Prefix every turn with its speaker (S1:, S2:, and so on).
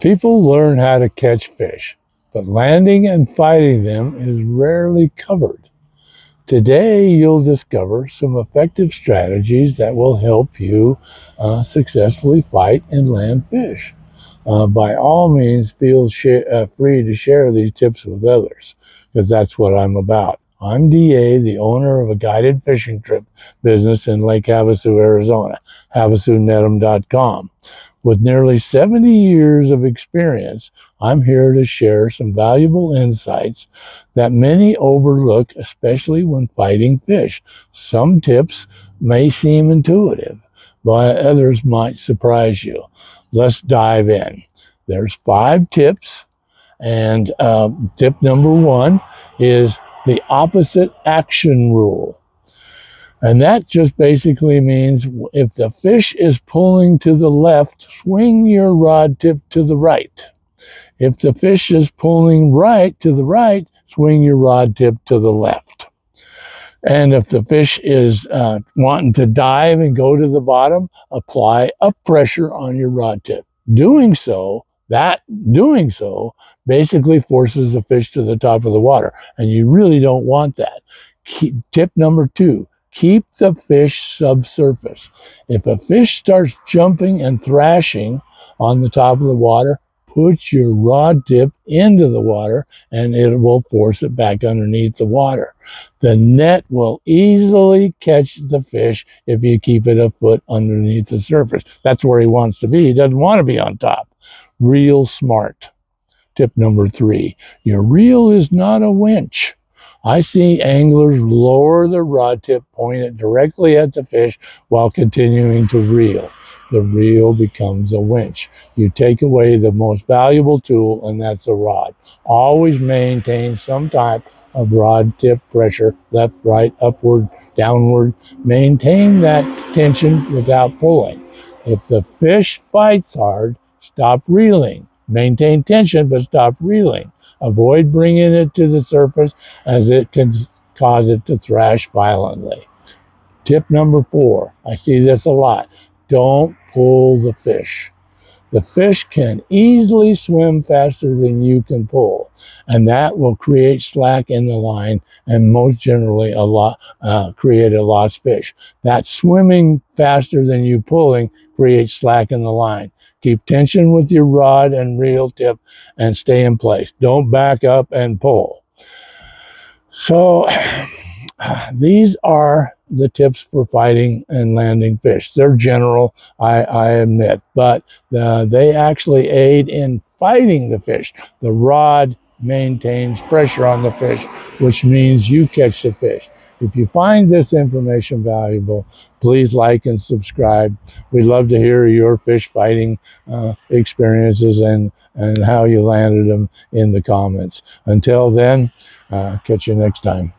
S1: People learn how to catch fish, but landing and fighting them is rarely covered. Today, you'll discover some effective strategies that will help you successfully fight and land fish. By all means, feel free to share these tips with others, because that's what I'm about. I'm DA, the owner of a guided fishing trip business in Lake Havasu, Arizona, HavasuNet'em.com. With nearly 70 years of experience, I'm here to share some valuable insights that many overlook, especially when fighting fish. Some tips may seem intuitive, but others might surprise you. Let's dive in. There's 5 tips, and tip number 1 is the opposite action rule. And that just basically means if the fish is pulling to the left, swing your rod tip to the right. If the fish is pulling right to the right, swing your rod tip to the left. And if the fish is wanting to dive and go to the bottom, apply up pressure on your rod tip. Doing so basically forces the fish to the top of the water, and you really don't want that. Tip number 2, keep the fish subsurface. If a fish starts jumping and thrashing on the top of the water, put your rod tip into the water and it will force it back underneath the water. The net will easily catch the fish if you keep it a foot underneath the surface. That's where he wants to be. He doesn't want to be on top. Reel smart. Tip number 3, your reel is not a winch. I see anglers lower the rod tip, point it directly at the fish while continuing to reel. The reel becomes a winch. You take away the most valuable tool, and that's the rod. Always maintain some type of rod tip pressure, left, right, upward, downward. Maintain that tension without pulling. If the fish fights hard, stop reeling. Maintain tension, but stop reeling. Avoid bringing it to the surface, as it can cause it to thrash violently. Tip number 4, I see this a lot. Don't pull the fish. The fish can easily swim faster than you can pull, and that will create slack in the line and most generally create a lost fish. That swimming faster than you pulling creates slack in the line. Keep tension with your rod and reel tip and stay in place. Don't back up and pull. So these are the tips for fighting and landing fish. They're general, I admit, but they actually aid in fighting the fish. The rod maintains pressure on the fish, which means you catch the fish. If you find this information valuable, please like and subscribe. We'd love to hear your fish fighting experiences and how you landed them in the comments. Until then, catch you next time.